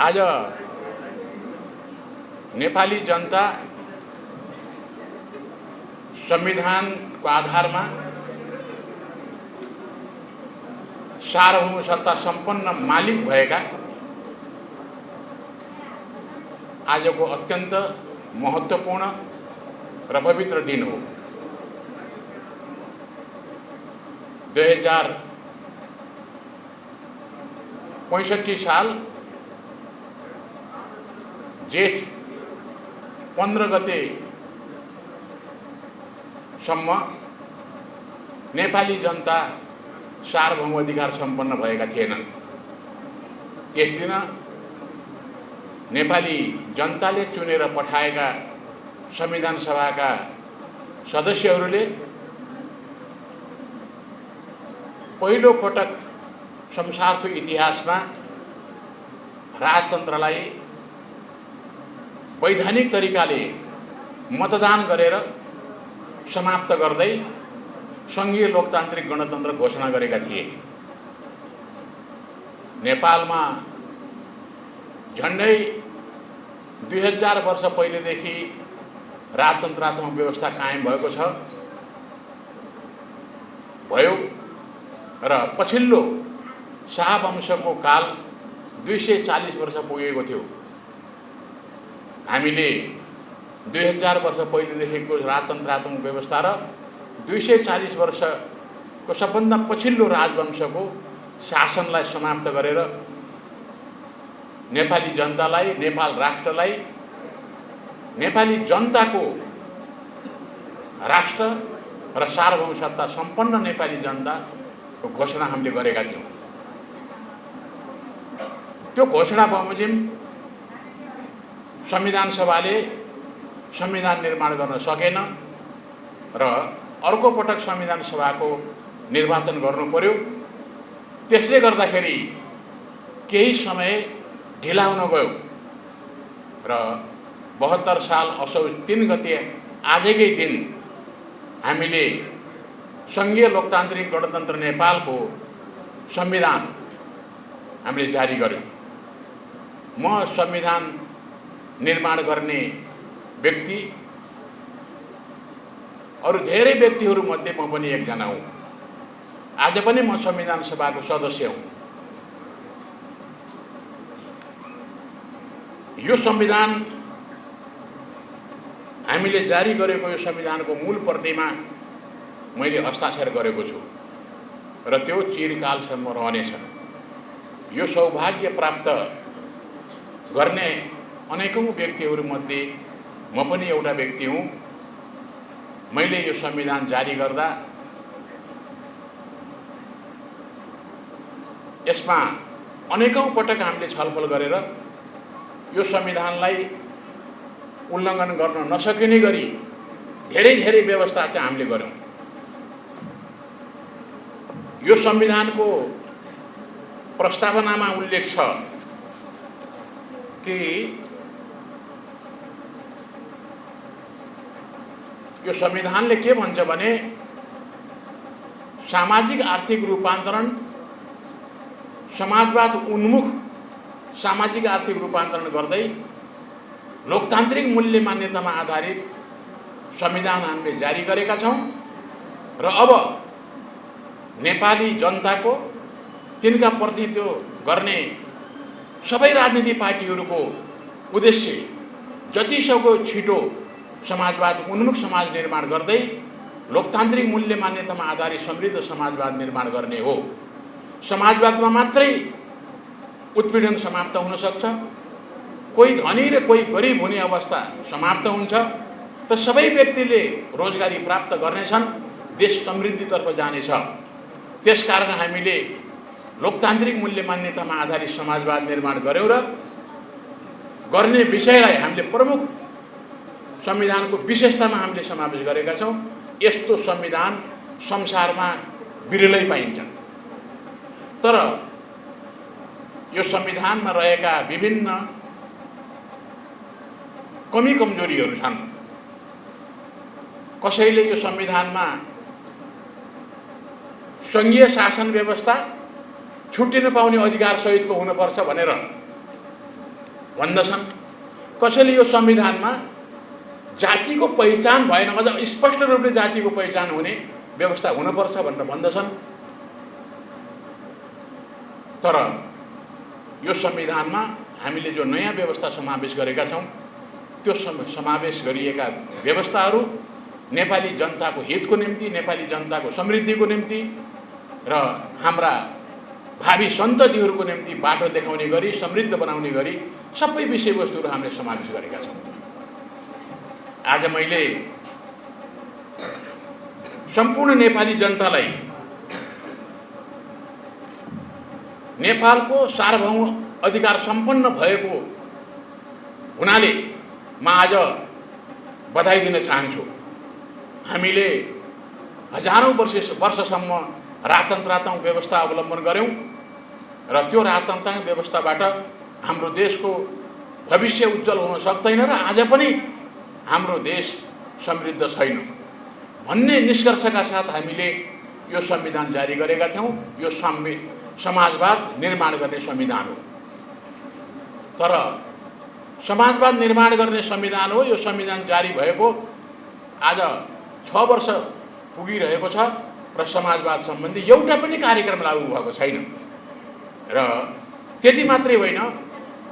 आज नेपाली जनता संविधानको आधारमा सार्वभौम सत्ता सम्पन्न मालिक भएका आजको अत्यन्त महत्त्वपूर्ण र पवित्र दिन हो। 2065 साल जेठ 15 गते सम्म नेपाली जनता सार्वभौम अधिकार सम्पन्न भएका थिएनन्। त्यस दिन नेपाली जनताले चुनेर पठाएका संविधान सभाका सदस्यहरूले पहिलो पटक संसारको इतिहासमा राजतन्त्रलाई वैधानिक तरिकाले मतदान गरेर समाप्त गर्दै सङ्घीय लोकतान्त्रिक गणतन्त्र घोषणा गरेका थिए। नेपालमा झन्डै 2000 वर्ष पहिलेदेखि राजतन्त्रात्मक व्यवस्था कायम भएको छ भयो र पछिल्लो शाहवंशको काल 240 वर्ष पुगेको थियो। हामीले 2000 वर्ष पहिलेदेखिको राजतन्त्रात्मक व्यवस्था र 240 वर्षको सबभन्दा पछिल्लो राजवंशको शासनलाई समाप्त गरेर नेपाली जनतालाई, नेपाल राष्ट्रलाई, नेपाली जनताको राष्ट्र र सार्वभौम सत्ता सम्पन्न नेपाली जनताको घोषणा हामीले गरेका थियौँ। त्यो घोषणा बमोजिम संविधान सभाले संविधान निर्माण गर्न सकेन र अर्को पटक संविधान सभाको निर्वाचन गर्नु पर्यो। त्यसले गर्दाखेरि केही समय ढिला हुन गयो र 72 साल असोज 3 गते आजकै दिन हामीले सङ्घीय लोकतान्त्रिक गणतन्त्र नेपालको संविधान हामीले जारी गर्यौँ। म संविधान निर्माण गर्ने व्यक्ति, अरू धेरै व्यक्तिहरूमध्ये म पनि एकजना हुँ। आज पनि म संविधान सभाको सदस्य हुँ। यो संविधान हामीले जारी गरेको यो संविधानको मूल प्रतिमा मैले हस्ताक्षर गरेको छु र त्यो चिरकालसम्म रहनेछ। यो सौभाग्य प्राप्त गर्ने अनेकौं व्यक्तिहरूमध्ये म पनि एउटा व्यक्ति हुँ। मैले यो संविधान जारी गर्दा यसमा अनेकौं पटक हामीले छलफल गरेर यो संविधानलाई उल्लङ्घन गर्न नसकिने गरी धेरै व्यवस्था चाहिँ हामीले गर्यौँ। यो संविधानको प्रस्तावनामा उल्लेख छ कि यो संविधानले के भन्छ भने सामाजिक आर्थिक रूपान्तरण, समाजवाद उन्मुख सामाजिक आर्थिक रूपान्तरण गर्दै लोकतान्त्रिक मूल्य मान्यतामा आधारित संविधान हामीले जारी गरेका छौँ र अब नेपाली जनताको तिनका प्रतिनिधित्व गर्ने सबै राजनीतिक पार्टीहरूको उद्देश्य जतिसक्दो छिटो समाजवाद उन्मुख समाज निर्माण गर्दै लोकतान्त्रिक मूल्य मान्यतामा आधारित समृद्ध समाजवाद निर्माण गर्ने हो। समाजवादमा मात्रै उत्पीडन समाप्त हुन सक्छ, कोही धनी र कोही गरिब हुने अवस्था समाप्त हुन्छ र सबै व्यक्तिले रोजगारी प्राप्त गर्नेछन्, देश समृद्धितर्फ जानेछ। त्यसकारण हामीले लोकतान्त्रिक मूल्य मान्यतामा आधारित समाजवाद निर्माण गर्यौँ र गर्ने विषयलाई हामीले प्रमुख संविधानको विशेषतामा हामीले समावेश गरेका छौँ। यस्तो संविधान संसारमा विरलै पाइन्छ। तर यो संविधानमा रहेका विभिन्न कमी कमजोरीहरू छन्। कसैले यो संविधानमा सङ्घीय शासन व्यवस्था छुट्टिन पाउने अधिकार सहितको हुनुपर्छ भनेर भन्दछन्। कसैले यो संविधानमा जातिको पहिचान भएन, अझ स्पष्ट रूपले जातिको पहिचान हुने व्यवस्था हुनुपर्छ भनेर भन्दछन्। तर यो संविधानमा हामीले जो नयाँ व्यवस्था समावेश गरेका छौँ, त्यो समावेश गरिएका व्यवस्थाहरू नेपाली जनताको हितको निम्ति, नेपाली जनताको समृद्धिको निम्ति र हाम्रा भावी सन्ततिहरूको निम्ति बाटो देखाउने गरी, समृद्ध बनाउने गरी सबै विषयवस्तुहरू हामीले समावेश गरेका छौँ। आज मैले सम्पूर्ण नेपाली जनतालाई नेपालको सार्वभौम अधिकार सम्पन्न भएको हुनाले म आज बधाई दिन चाहन्छु। हामीले हजारौं वर्षसम्म राजतन्त्रात्मक व्यवस्था अवलम्बन गऱ्यौँ र त्यो राजतन्त्रात्मक व्यवस्थाबाट हाम्रो देशको भविष्य उज्जवल हुन सक्दैन र आज पनि हाम्रो देश समृद्ध छैन भन्ने निष्कर्षका साथ हामीले यो संविधान जारी गरेका थियौँ। यो समाजवाद निर्माण गर्ने संविधान हो। तर समाजवाद निर्माण गर्ने संविधान हो। यो संविधान जारी भएको आज 6 वर्ष पुगिरहेको छ र समाजवाद सम्बन्धी एउटा पनि कार्यक्रम लागू भएको छैन। र त्यति मात्रै होइन,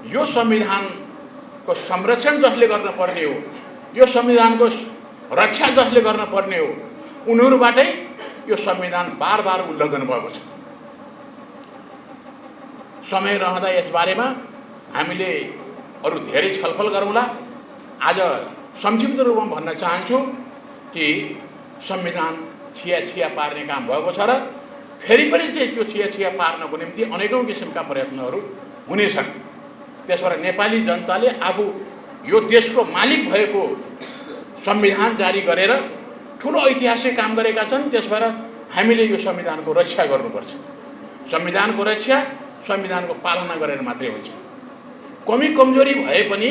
यो संविधानको संरक्षण जसले गर्न पर्ने हो, यो संविधानको रक्षा जसले गर्न पर्ने हो, उनीहरूबाटै यो संविधान बार बार उल्लङ्घन भएको छ। समय रहँदा यसबारेमा हामीले अरू धेरै छलफल गरौँला। आज संक्षिप्त रूपमा भन्न चाहन्छु कि संविधान छिया पार्ने काम भएको छ र फेरि पनि चाहिँ त्यो छिया पार्नको निम्ति अनेकौं किसिमका प्रयत्नहरू हुनेछन्। त्यसबाट नेपाली जनताले आफू यो देशको मालिक भएको संविधान जारी गरेर ठुलो ऐतिहासिक काम गरेका छन्। त्यसबाट हामीले यो संविधानको रक्षा गर्नुपर्छ। संविधानको रक्षा संविधानको पालना गरेर मात्रै हुन्छ। कमी कमजोरी भए पनि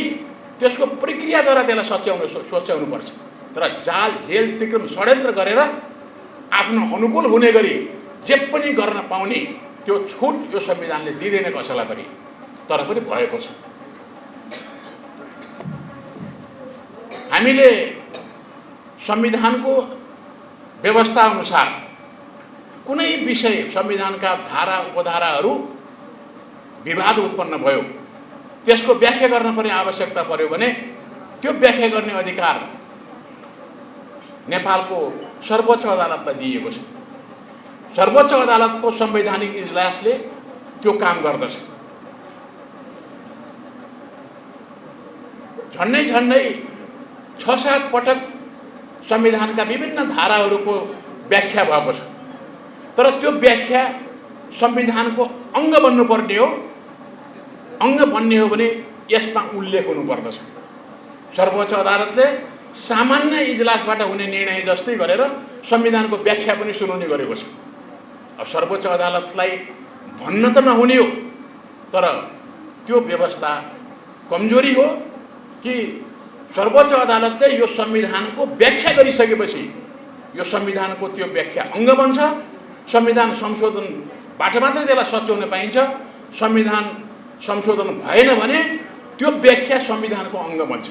त्यसको प्रक्रियाद्वारा त्यसलाई सच्याउनुपर्छ। तर जाल झेल तिक्रम षड्यन्त्र गरेर आफ्नो अनुकूल हुने गरी जे पनि गर्न पाउने त्यो छुट यो संविधानले दिँदैन कसैलाई पनि, तर पनि भएको छ। हामीले संविधानको व्यवस्था अनुसार कुनै विषय संविधानका धारा उपधाराहरू विवाद उत्पन्न भयो, त्यसको व्याख्या गर्न पर्ने आवश्यकता पर्यो भने त्यो व्याख्या गर्ने अधिकार नेपालको सर्वोच्च अदालतलाई दिएको छ। सर्वोच्च अदालतको संवैधानिक इजलासले त्यो काम गर्दछ। झन्डै 6-7 पटक संविधानका विभिन्न धाराहरूको व्याख्या भएको छ। तर त्यो व्याख्या संविधानको अङ्ग बन्नुपर्ने हो। अङ्ग बन्ने हो भने यसमा उल्लेख हुनुपर्दछ। सर्वोच्च अदालतले सामान्य इजलासबाट हुने निर्णय जस्तै गरेर संविधानको व्याख्या पनि सुनाउने गरेको छ। अब सर्वोच्च अदालतलाई भन्न त नहुने हो, तर त्यो व्यवस्था कमजोरी हो कि सर्वोच्च अदालतले यो संविधानको व्याख्या गरिसकेपछि यो संविधानको त्यो व्याख्या अङ्ग बन्छ। संविधान संशोधनबाट मात्रै त्यसलाई सच्याउन पाइन्छ। संविधान संशोधन भएन भने त्यो व्याख्या संविधानको अङ्ग बन्छ।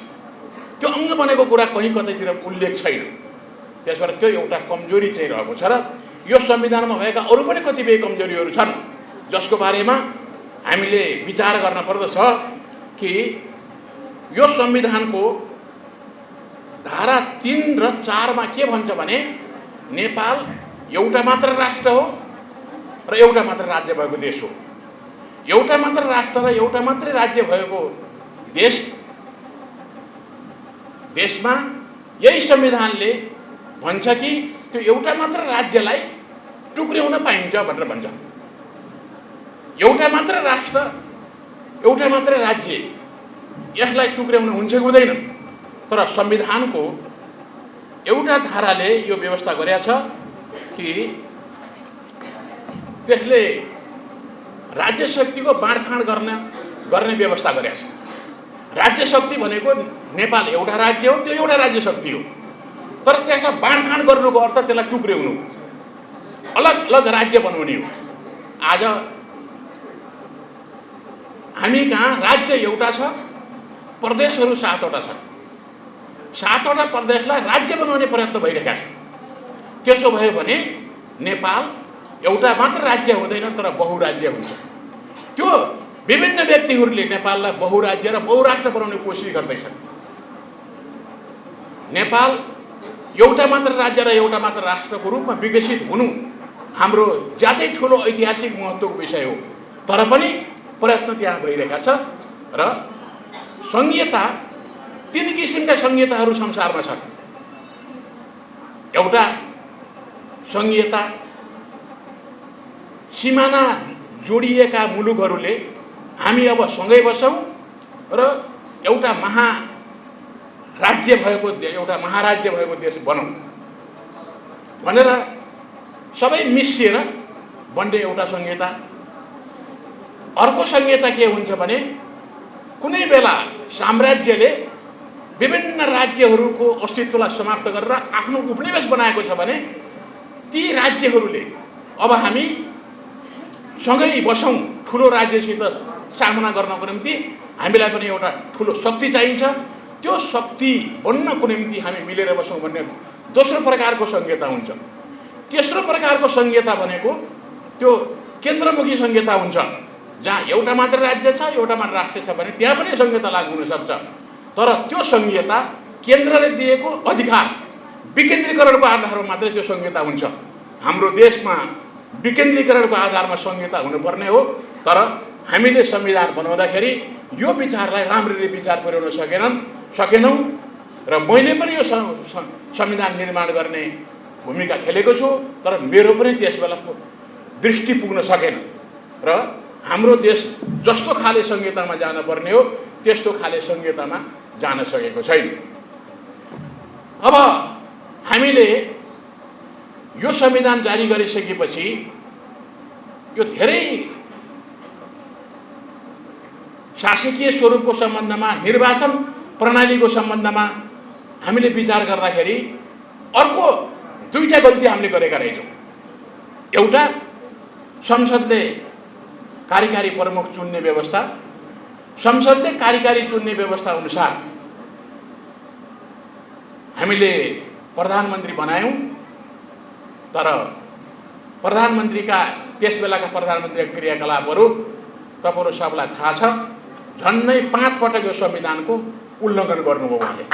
त्यो अङ्ग बनेको कुरा कहीँ कतैतिर उल्लेख छैन। त्यसबाट त्यो एउटा कमजोरी चाहिँ रहेको छ र यो संविधानमा भएका अरू पनि कतिपय कमजोरीहरू छन् जसको बारेमा हामीले विचार गर्न पर्दछ कि यो संविधानको धारा 3 र 4 मा के भन्छ भने नेपाल एउटा मात्र राष्ट्र हो र एउटा मात्र राज्य भएको देश हो। एउटा मात्र राष्ट्र र एउटा मात्रै राज्य भएको देशमा यही संविधानले भन्छ कि त्यो एउटा मात्र राज्यलाई टुक्र्याउन पाइन्छ भनेर भन्छ। एउटा मात्र राष्ट्र, एउटा मात्र राज्य, यसलाई टुक्र्याउन हुन्छ कि हुँदैन? तर संविधानको एउटा धाराले यो व्यवस्था गरेको छ कि त्यसले राज्य शक्तिको बाँडफाँड गर्ने व्यवस्था गरेको छ। राज्य शक्ति भनेको नेपाल एउटा राज्य हो, त्यो एउटा राज्य शक्ति हो। तर त्यसलाई बाँडफाँड गर्नुको अर्थ त्यसलाई टुक्र्याउनु, अलग अलग राज्य बनाउने हो। आज हामी कहाँ राज्य एउटा छ प्रदेशहरू 7वटा छन्। 7वटा प्रदेशलाई राज्य बनाउने प्रयत्न भइरहेका छ। त्यसो भयो भने नेपाल एउटा मात्र राज्य हुँदैन, तर बहुराज्य हुन्छ। त्यो विभिन्न व्यक्तिहरूले नेपाललाई बहुराज्य र बहुराष्ट्र बनाउने कोसिस गर्दैछन्। नेपाल एउटा मात्र राज्य र एउटा मात्र राष्ट्रको रूपमा विकसित हुनु हाम्रो ज्यादै ठुलो ऐतिहासिक महत्त्वको विषय हो। तर पनि प्रयत्न त्यहाँ भइरहेका छ र संहिता 3 किसिमका संहिताहरू संसारमा छन्। एउटा संहिता सिमाना जोडिएका मुलुकहरूले हामी अब सँगै बसौँ र एउटा महाराज्य भएको देश बनौँ भनेर सबै मिसिएर बन्ने एउटा संहिता। अर्को संहिता के हुन्छ भने कुनै बेला साम्राज्यले विभिन्न राज्यहरूको अस्तित्वलाई समाप्त गरेर आफ्नो उपनिवेश बनाएको छ भने ती राज्यहरूले अब हामी सँगै बसौँ, ठुलो राज्यसित सामना गर्नको निम्ति हामीलाई पनि एउटा ठुलो शक्ति चाहिन्छ, त्यो शक्ति बन्नको निम्ति हामी मिलेर बसौँ भन्ने दोस्रो प्रकारको संहिता हुन्छ। तेस्रो प्रकारको संहिता भनेको त्यो केन्द्रमुखी संहिता हुन्छ, जहाँ एउटा मात्र राज्य छ, एउटा मात्र राष्ट्र छ भने त्यहाँ पनि संहिता लागू हुनसक्छ। तर त्यो संहिता केन्द्रले दिएको अधिकार विकेन्द्रीकरणको आधारमा मात्रै त्यो संहिता हुन्छ। हाम्रो देशमा विकेन्द्रीकरणको आधारमा संहिता हुनुपर्ने हो, तर हामीले संविधान बनाउँदाखेरि यो विचारलाई राम्ररी विचार पुर्याउन सकेनौँ र मैले पनि यो संविधान निर्माण गर्ने भूमिका खेलेको छु, तर मेरो पनि त्यसबेला दृष्टि पुग्न सकेन र हाम्रो देश जस्तो खाले संहितामा जानुपर्ने हो त्यस्तो खाले संहितामा जान सकेको छैन। अब हामीले यो संविधान जारी गरिसकेपछि यो धेरै शासकीय स्वरूपको सम्बन्धमा, निर्वाचन प्रणालीको सम्बन्धमा हामीले विचार गर्दाखेरि अर्को 2टा गल्ती हामीले गरेका रहेछौँ। एउटा, संसदले कार्यकारी प्रमुख चुन्ने व्यवस्था, संसदले कार्यकारी चुन्ने व्यवस्था अनुसार हामीले प्रधानमन्त्री बनायौँ, तर प्रधानमन्त्रीका त्यसबेलाका प्रधानमन्त्रीका क्रियाकलापहरू तपाईहरु सबलाई थाहा छ। झन्नै 5 पटक यो संविधानको उल्लङ्घन गर्नुभयो उहाँले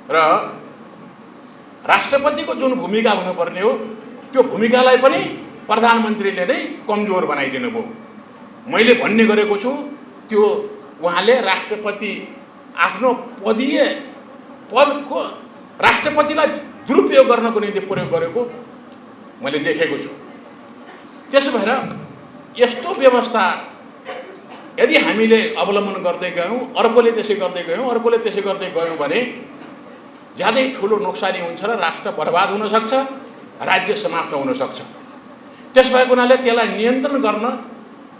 र राष्ट्रपतिको जुन भूमिका हुनुपर्ने हो त्यो भूमिकालाई पनि प्रधानमन्त्रीले नै कमजोर बनाइदिनु भयो। मैले भन्ने गरेको छु त्यो उहाँले राष्ट्रपति आफ्नो पदको राष्ट्रपतिलाई दुरुपयोग गर्नको निम्ति प्रयोग गरेको मैले देखेको छु। त्यसो भएर यस्तो व्यवस्था यदि हामीले अवलम्बन गर्दै गयौँ, अर्कोले त्यसै गर्दै गयौँ भने ज्यादै ठुलो नोक्सानी हुन्छ र राष्ट्र बर्बाद हुन सक्छ, राज्य समाप्त हुन सक्छ। त्यसभएको हुनाले त्यसलाई नियन्त्रण गर्न,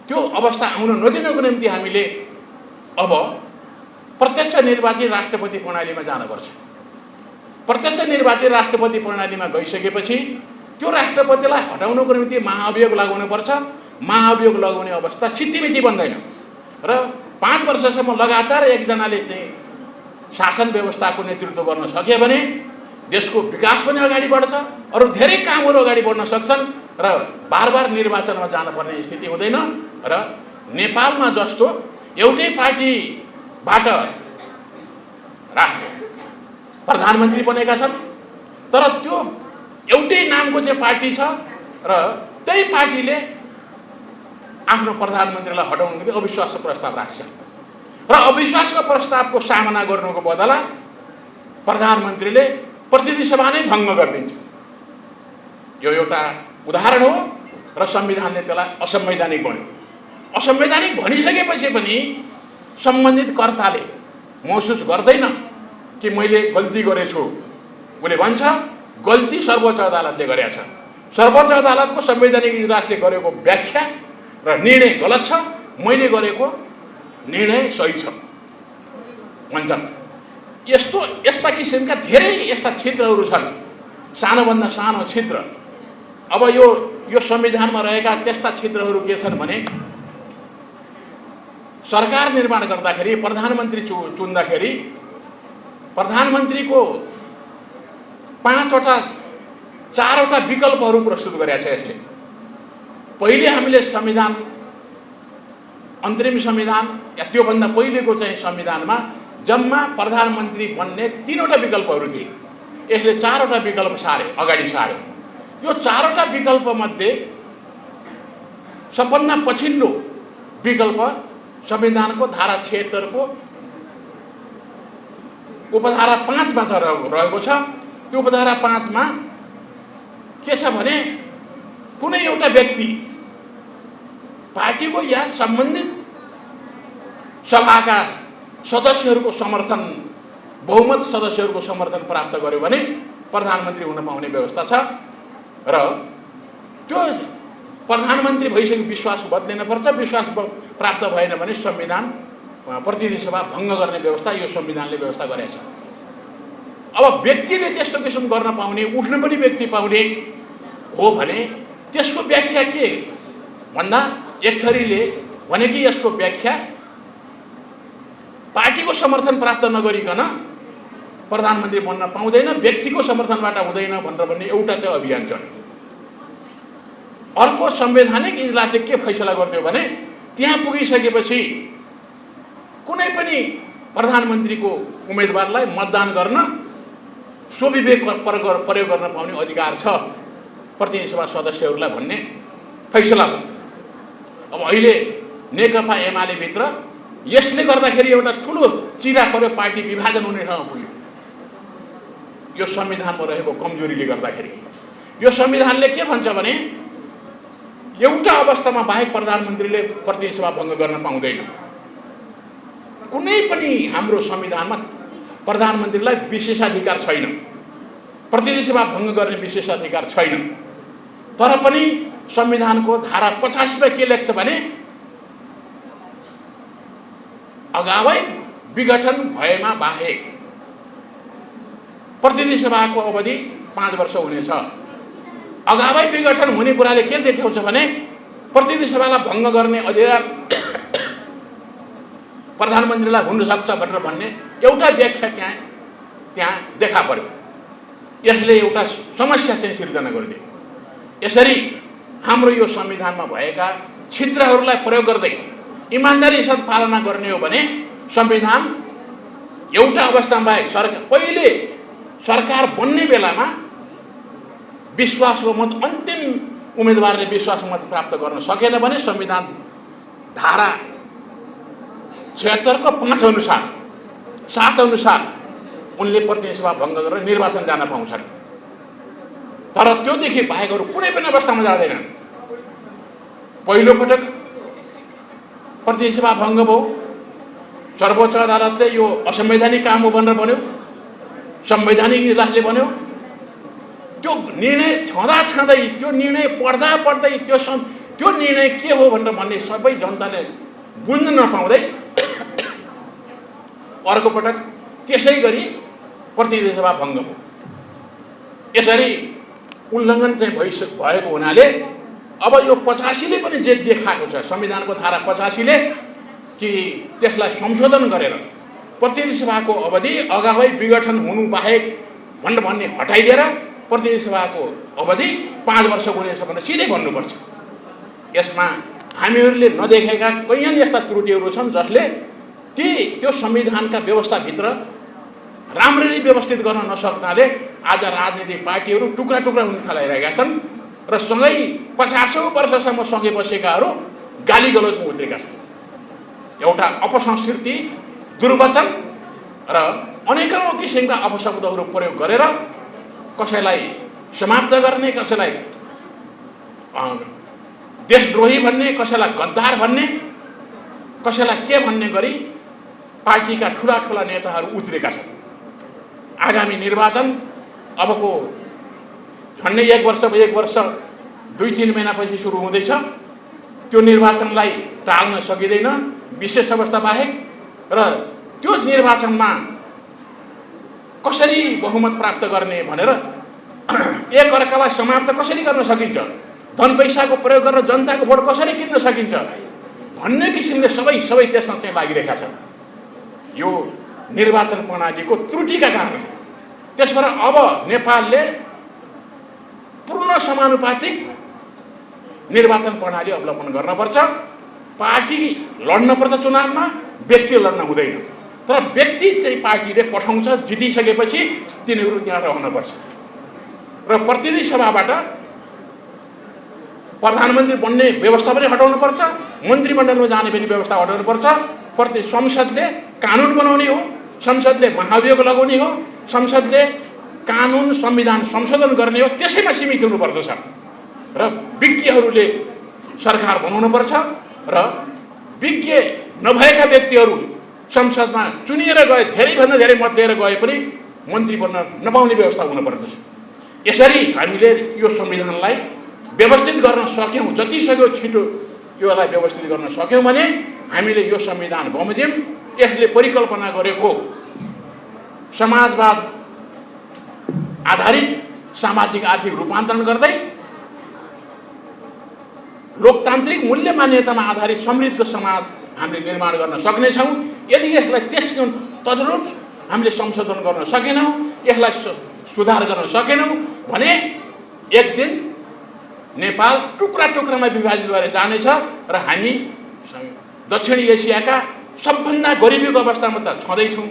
त्यो अवस्था आउन नदिनको निम्ति हामीले अब प्रत्यक्ष निर्वाचित राष्ट्रपति प्रणालीमा जानुपर्छ। प्रत्यक्ष निर्वाचित राष्ट्रपति प्रणालीमा गइसकेपछि त्यो राष्ट्रपतिलाई हटाउनको निम्ति महाअभियोग लगाउनुपर्छ। महाअभियोग लगाउने अवस्था सिद्धिमिति बन्दैन र 5 वर्षसम्म लगातार एकजनाले चाहिँ शासन व्यवस्थाको नेतृत्व गर्न सक्यो भने देशको विकास पनि अगाडि बढ्छ, अरू धेरै कामहरू अगाडि बढ्न सक्छन् र बार निर्वाचनमा जानुपर्ने स्थिति हुँदैन। र नेपालमा जस्तो एउटै पार्टीबाट प्रधानमन्त्री बनेका छन्, तर त्यो एउटै नामको चाहिँ पार्टी छ र त्यही पार्टीले आफ्नो प्रधानमन्त्रीलाई हटाउनको निम्ति अविश्वासको प्रस्ताव राख्छ र अविश्वासको प्रस्तावको सामना गर्नुको बदला प्रधानमन्त्रीले प्रतिनिधि सभा नै भङ्ग गरिदिन्छ। यो एउटा उदाहरण हो र संविधानले त्यसलाई असंवैधानिक भन्यो। असंवैधानिक भनिसकेपछि पनि सम्बन्धित कर्ताले महसुस गर्दैन कि मैले गल्ती गरेछु। उसले भन्छ गल्ती सर्वोच्च अदालतले गरेछ, सर्वोच्च अदालतको संवैधानिक इजलासले गरेको व्याख्या र निर्णय गलत छ, मैले गरेको निर्णय सही छ भन्छन्। यस्ता किसिमका धेरै यस्ता क्षेत्रहरू छन्, सानोभन्दा सानो क्षेत्र। अब यो संविधानमा रहेका त्यस्ता क्षेत्रहरू के छन् भने सरकार निर्माण गर्दाखेरि प्रधानमन्त्री चुन्दाखेरि प्रधानमन्त्रीको 4वटा विकल्पहरू प्रस्तुत गरेको छ यसले। पहिले हामीले संविधान, अन्तरिम संविधान या त्योभन्दा पहिलेको चाहिँ संविधानमा जम्मा प्रधानमन्त्री बन्ने 3वटा विकल्पहरू थिए। यसले 4वटा विकल्प अगाडि सार्यो। यो 4वटा विकल्पमध्ये सबभन्दा पछिल्लो विकल्प संविधानको धारा 76 को उपधारा 5 मा रहेको छ। त्यो उपधारा 5 मा के छ भने कुनै एउटा व्यक्ति पार्टीको या सम्बन्धित सभाका सदस्यहरूको समर्थन, बहुमत सदस्यहरूको समर्थन प्राप्त गर्यो भने प्रधानमन्त्री हुन पाउने व्यवस्था छ र त्यो प्रधानमन्त्री भइसके विश्वास बदलिन पर्छ। विश्वास प्राप्त भएन भने संविधान प्रतिनिधि सभा भङ्ग गर्ने व्यवस्था यो संविधानले व्यवस्था गरेछ। अब व्यक्तिले त्यस्तो किसिम गर्न पाउने, उठ्न पनि व्यक्ति पाउने हो भने त्यसको व्याख्या के भन्दा एक थरीले भने कि यसको व्याख्या पार्टीको समर्थन प्राप्त नगरिकन प्रधानमन्त्री बन्न पाउँदैन, व्यक्तिको समर्थनबाट हुँदैन भनेर भन्ने एउटा चाहिँ अभियान चल्यो। अर्को संवैधानिक इजलासले के फैसला गर्यो भने त्यहाँ पुगिसकेपछि कुनै पनि प्रधानमन्त्रीको उम्मेदवारलाई मतदान गर्न स्वविवेक प्रयोग गर्न पाउने अधिकार छ प्रतिनिधि सभा सदस्यहरूलाई भन्ने फैसला भयो। अब अहिले नेकपा एमाले भित्र यसले गर्दाखेरि एउटा ठुलो चिरा पर्यो, पार्टी विभाजन हुने ठाउँमा पुग्यो। यो संविधानमा रहेको कमजोरीले गर्दाखेरि यो संविधानले के भन्छ भने एउटा अवस्थामा बाहेक प्रधानमन्त्रीले प्रतिनिधि सभा भङ्ग गर्न पाउँदैन। कुनै पनि हाम्रो संविधानमा प्रधानमन्त्रीलाई विशेषाधिकार छैन, प्रतिनिधि सभा भङ्ग गर्ने विशेषाधिकार छैन। तर पनि संविधानको धारा 85 मा के लेख्छ भने अगावै विघटन भएमा बाहेक प्रतिनिधि सभाको अवधि 5 वर्ष हुनेछ। अगावै विघटन हुने कुराले के देखाउँछ भने प्रतिनिधि सभालाई भङ्ग गर्ने अधिकार प्रधानमन्त्रीलाई हुन सक्छ भनेर भन्ने एउटा व्याख्या त्यहाँ देखा पर्यो। यसले एउटा समस्या चाहिँ सिर्जना गरिदियो। यसरी हाम्रो यो संविधानमा भएका छिद्रहरूलाई प्रयोग गर्दै इमानदारी साथ पालना गर्ने हो भने संविधान एउटा अवस्थामा बाहेक पहिले सरकार बन्ने बेलामा विश्वासको मत अन्तिम उम्मेदवारले विश्वासको मत प्राप्त गर्न सकेन भने संविधान धारा 76 को 5 अनुसार 7 अनुसार उनले प्रतिनिधि सभा भङ्ग गरेर निर्वाचन जान पाउँछन्। तर त्योदेखि बाहेक अरू कुनै पनि अवस्थामा जाँदैनन्। पहिलो पटक प्रतिनिधि सभा भङ्ग भयो, सर्वोच्च अदालतले यो असंवैधानिक काम हो भनेर भन्यो, संवैधानिक इजलासले भन्यो। त्यो निर्णय छँदै त्यो निर्णय पढ्दै त्यो निर्णय के हो भनेर भन्ने सबै जनताले बुझ्न नपाउँदै अर्को पटक त्यसै गरी प्रतिनिधि सभा भङ्ग भयो। यसरी उल्लङ्घन चाहिँ भएको हुनाले अब यो 85 ले पनि जे देखाएको छ संविधानको धारा 85 ले कि त्यसलाई संशोधन गरेर प्रतिनिधि सभाको अवधि अगावै विघटन हुनु बाहेक भनेर भन्ने हटाइदिएर प्रतिनिधि सभाको अवधि 5 वर्ष हुनेछ भनेर सिधै भन्नुपर्छ। यसमा हामीहरूले नदेखेका कैयन यस्ता त्रुटिहरू छन् जसले त्यो संविधानका व्यवस्थाभित्र राम्ररी व्यवस्थित गर्न नसक्नाले आज राजनीतिक पार्टीहरू टुक्रा टुक्रा हुन थालिरहेका छन् र सँगै 50औं वर्षसम्म सँगै बसेकाहरू गाली गलौजमा उत्रेका छन्। एउटा अपसंस्कृति, दुर्वचन र अनेकौं किसिमका अपशब्दहरू प्रयोग गरेर कसैलाई समाप्त गर्ने, कसैलाई देशद्रोही भन्ने, कसैलाई गद्दार भन्ने, कसैलाई के भन्ने गरी पार्टीका ठुला ठुला नेताहरू उत्रेका छन्। आगामी निर्वाचन अबको झन्डै 1 वर्ष 2-3 महिनापछि सुरु हुँदैछ। त्यो निर्वाचनलाई टाल्न सकिँदैन विशेष अवस्था बाहेक र त्यो निर्वाचनमा कसरी बहुमत प्राप्त गर्ने भनेर एक अर्कालाई समाप्त कसरी गर्न सकिन्छ, धन पैसाको प्रयोग गरेर जनताको भोट कसरी किन्न सकिन्छ भन्ने किसिमले सबै त्यसमा चाहिँ लागिरहेका छन् यो निर्वाचन प्रणालीको त्रुटिका कारणले। त्यसबाट अब नेपालले पूर्ण समानुपातिक निर्वाचन प्रणाली अवलम्बन गर्नुपर्छ। पार्टी लड्नुपर्छ चुनावमा, व्यक्ति लड्न हुँदैन। तर व्यक्ति चाहिँ पार्टीले पठाउँछ, जितिसकेपछि तिनीहरू त्यहाँ रहनुपर्छ र प्रतिनिधि सभाबाट प्रधानमन्त्री बन्ने व्यवस्था पनि हटाउनुपर्छ, मन्त्रीमण्डलमा जाने पनि व्यवस्था हटाउनुपर्छ। संसदले कानुन बनाउने हो, संसदले महाभियोग लगाउने हो, संसदले कानुन संविधान संशोधन गर्ने हो, त्यसैमा सीमित हुनुपर्दछ र विज्ञहरूले सरकार बनाउनुपर्छ र विज्ञ नभएका व्यक्तिहरू संसदमा चुनिएर गए, धेरैभन्दा धेरै मत लिएर गए पनि मन्त्री बन्न नपाउने व्यवस्था हुनुपर्दछ। यसरी हामीले यो संविधानलाई व्यवस्थित गर्न सक्यौँ, जति सक्यो छिटो योलाई व्यवस्थित गर्न सक्यौँ भने हामीले यो संविधान बमोजिम यसले परिकल्पना गरेको समाजवाद आधारित सामाजिक आर्थिक रूपान्तरण गर्दै लोकतान्त्रिक मूल्य मान्यतामा आधारित समृद्ध समाज हामीले निर्माण गर्न सक्नेछौँ। यदि यसलाई त्यसको तद्रुप हामीले संशोधन गर्न सकेनौँ, यसलाई सुधार गर्न सकेनौँ भने एक दिन नेपाल टुक्रा टुक्रामा विभाजित भएर जानेछ र हामी दक्षिण एसियाका सबभन्दा गरिबीको अवस्थामा त छँदैछौँ।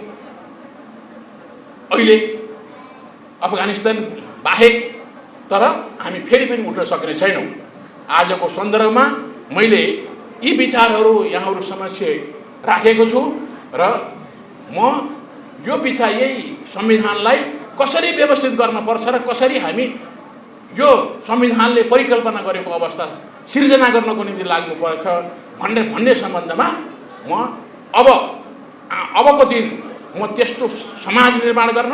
अहिले अफगानिस्तान बाहेक, तर हामी फेरि पनि उठ्न सक्ने छैनौँ। आजको सन्दर्भमा मैले यी विचारहरू यहाँहरू समक्ष राखेको छु र म यो विचार यही संविधानलाई कसरी व्यवस्थित गर्न पर्छ र कसरी हामी यो संविधानले परिकल्पना गरेको अवस्था सिर्जना गर्नको निम्ति लाग्नुपर्छ भन्ने सम्बन्धमा म अबको दिन म त्यस्तो समाज निर्माण गर्न,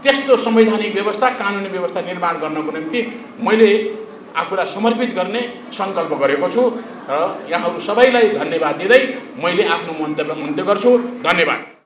त्यस्तो संवैधानिक व्यवस्था, कानुनी व्यवस्था निर्माण गर्नको निम्ति मैले आफूलाई समर्पित गर्ने सङ्कल्प गरेको छु र यहाँहरू सबैलाई धन्यवाद दिँदै मैले आफ्नो मन्तव्य अन्त्य गर्छु। धन्यवाद।